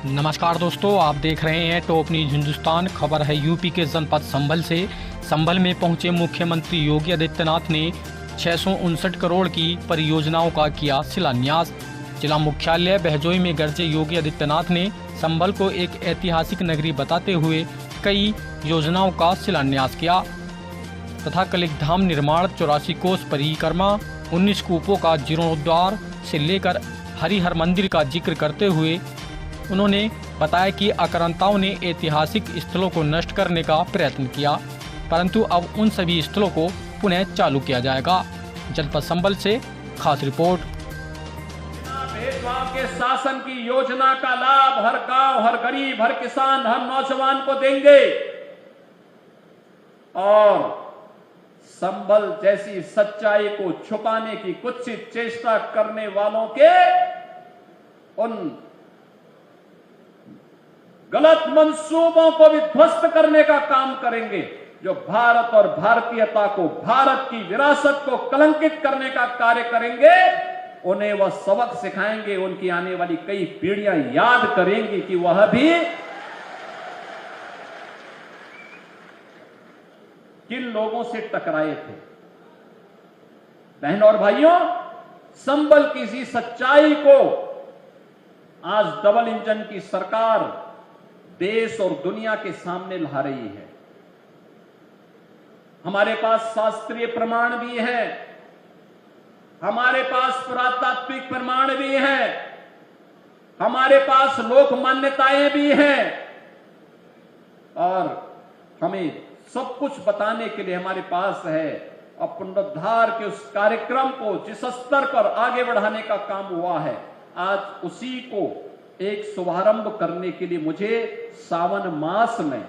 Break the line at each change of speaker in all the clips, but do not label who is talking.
नमस्कार दोस्तों, आप देख रहे हैं टॉप न्यूज हिंदुस्तान। खबर है यूपी के जनपद संभल से। संभल में पहुंचे मुख्यमंत्री योगी आदित्यनाथ ने 659 करोड़ की परियोजनाओं का किया शिलान्यास। जिला मुख्यालय बहजोई में गरजे योगी आदित्यनाथ ने संभल को एक ऐतिहासिक नगरी बताते हुए कई योजनाओं का शिलान्यास किया तथा कलिकधाम निर्माण, 84 कोस परिक्रमा, 19 कूपों का जीर्णोद्धार से लेकर हरिहर मंदिर का जिक्र करते हुए उन्होंने बताया कि आक्रांताओं ने ऐतिहासिक स्थलों को नष्ट करने का प्रयत्न किया, परंतु अब उन सभी स्थलों को पुनः चालू किया जाएगा। जनपद संभल से खास रिपोर्ट।
भेदभाव के शासन की योजना का लाभ हर गांव, हर गरीब, हर किसान, हर नौजवान को देंगे और संभल जैसी सच्चाई को छुपाने की कुत्सित चेष्टा करने वालों के उन गलत मंसूबों को भी ध्वस्त करने का काम करेंगे। जो भारत और भारतीयता को, भारत की विरासत को कलंकित करने का कार्य करेंगे, उन्हें वह सबक सिखाएंगे। उनकी आने वाली कई पीढ़ियां याद करेंगी कि वह भी किन लोगों से टकराए थे। बहनों और भाइयों, संभल की इसी सच्चाई को आज डबल इंजन की सरकार देश और दुनिया के सामने ला रही है। हमारे पास शास्त्रीय प्रमाण भी है, हमारे पास पुरातात्विक प्रमाण भी है, हमारे पास लोक मान्यताएं भी हैं और हमें सब कुछ बताने के लिए हमारे पास है। और पुनरुद्धार के उस कार्यक्रम को जिस स्तर पर आगे बढ़ाने का काम हुआ है, आज उसी को एक शुभारंभ करने के लिए मुझे सावन मास में,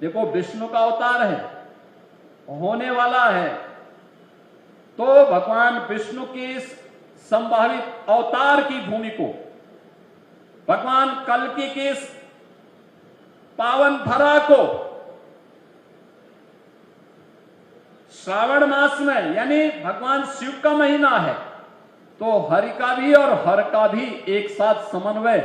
देखो विष्णु का अवतार है, होने वाला है, तो भगवान विष्णु की इस संभावित अवतार की भूमि को, भगवान कल्कि की इस पावन धरा को श्रावण मास में, यानी भगवान शिव का महीना है, तो हरि का भी और हर का भी एक साथ समन्वय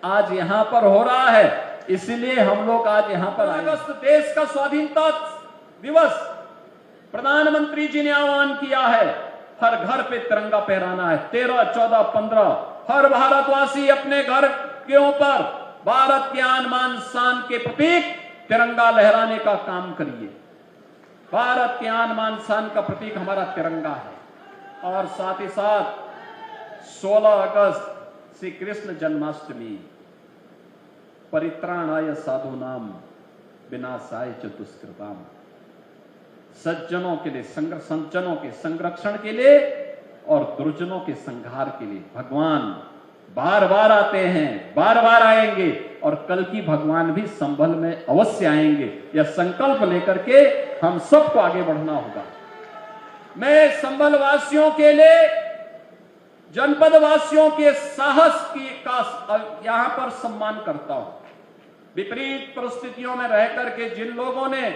आज यहां पर हो रहा है। इसलिए हम लोग आज यहां पर अगस्त देश का स्वाधीनता दिवस प्रधानमंत्री जी ने आह्वान किया है, हर घर पे तिरंगा फहराना है। 13, 14, 15 हर भारतवासी अपने घर के ऊपर भारत के आन बान शान के प्रतीक तिरंगा लहराने का काम करिए। भारत के आन बान शान का प्रतीक हमारा तिरंगा है। और साथ ही साथ 16 अगस्त श्री कृष्ण जन्माष्टमी, परित्राणाय साधूनाम विनाशाय च दुष्कृताम, सज्जनों के लिए, सज्जनों के संरक्षण के लिए और दुर्जनों के संहार के लिए भगवान बार बार आते हैं, बार बार आएंगे और कल की भगवान भी संभल में अवश्य आएंगे। यह संकल्प लेकर के हम सबको आगे बढ़ना होगा। मैं संभल वासियों के लिए, जनपद वासियों के साहस का यहां पर सम्मान करता हूं। विपरीत परिस्थितियों में रह करके जिन लोगों ने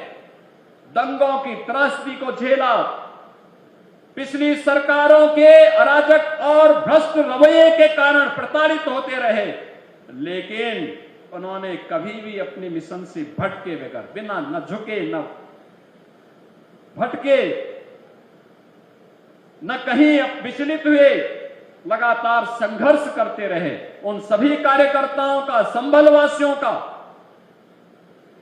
दंगों की त्रासदी को झेला, पिछली सरकारों के अराजक और भ्रष्ट रवैये के कारण प्रताड़ित होते रहे, लेकिन उन्होंने कभी भी अपने मिशन से भटके बगैर, बिना न झुके न भटके, न कहीं विचलित हुए, लगातार संघर्ष करते रहे। उन सभी कार्यकर्ताओं का, संभल वासियों का,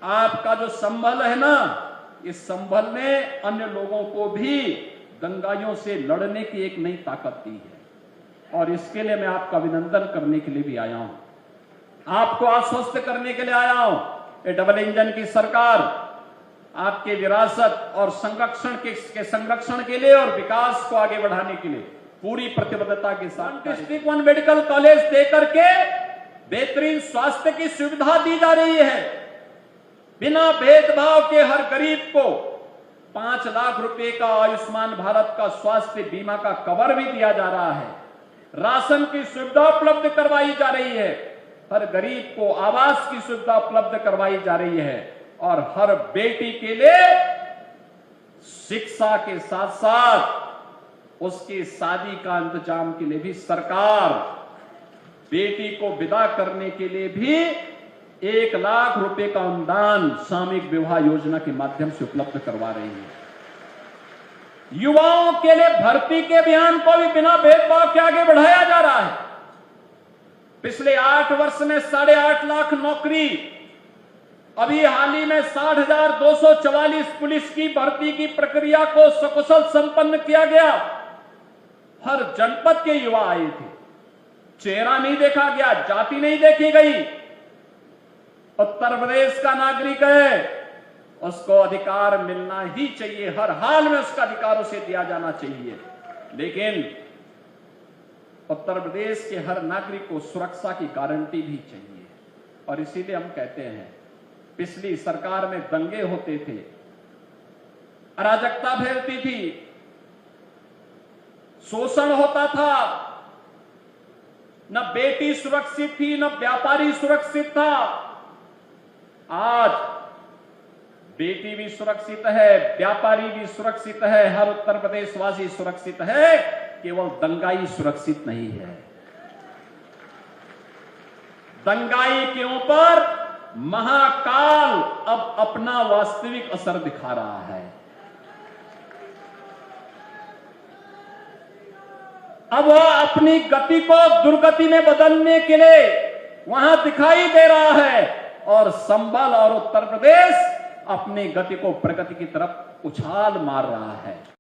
आपका जो संभल है ना, इस संभल ने अन्य लोगों को भी दंगाइयों से लड़ने की एक नई ताकत दी है। और इसके लिए मैं आपका अभिनंदन करने के लिए भी आया हूं, आपको आश्वस्त करने के लिए आया हूं। ये डबल इंजन की सरकार आपके विरासत और संरक्षण के लिए और विकास को आगे बढ़ाने के लिए पूरी प्रतिबद्धता के साथ डिस्ट्रिक्ट 1 मेडिकल कॉलेज देकर के बेहतरीन स्वास्थ्य की सुविधा दी जा रही है। बिना भेदभाव के हर गरीब को 5 लाख रुपए का आयुष्मान भारत का स्वास्थ्य बीमा का कवर भी दिया जा रहा है। राशन की सुविधा उपलब्ध करवाई जा रही है, हर गरीब को आवास की सुविधा उपलब्ध करवाई जा रही है और हर बेटी के लिए शिक्षा के साथ साथ उसकी शादी का इंतजाम के लिए भी सरकार बेटी को विदा करने के लिए भी 1 लाख रुपए का अनुदान सामूहिक विवाह योजना के माध्यम से उपलब्ध करवा रही है। युवाओं के लिए भर्ती के अभियान को भी बिना भेदभाव के आगे बढ़ाया जा रहा है। पिछले 8 वर्ष में 8.5 लाख नौकरी, अभी हाल ही में 60,244 पुलिस की भर्ती की प्रक्रिया को सकुशल संपन्न किया गया। हर जनपद के युवा आए थे, चेहरा नहीं देखा गया, जाति नहीं देखी गई। उत्तर प्रदेश का नागरिक है, उसको अधिकार मिलना ही चाहिए, हर हाल में उसका अधिकार उसे दिया जाना चाहिए। लेकिन उत्तर प्रदेश के हर नागरिक को सुरक्षा की गारंटी भी चाहिए। और इसीलिए हम कहते हैं, पिछली सरकार में दंगे होते थे, अराजकता फैलती थी, शोषण होता था, न बेटी सुरक्षित थी, न व्यापारी सुरक्षित था। आज बेटी भी सुरक्षित है, व्यापारी भी सुरक्षित है, हर उत्तर प्रदेशवासी सुरक्षित है, केवल दंगाई सुरक्षित नहीं है। दंगाई के ऊपर महाकाल अब अपना वास्तविक असर दिखा रहा है। अब वह अपनी गति को दुर्गति में बदलने के लिए वहां दिखाई दे रहा है, और संभल और उत्तर प्रदेश अपनी गति को प्रगति की तरफ उछाल मार रहा है।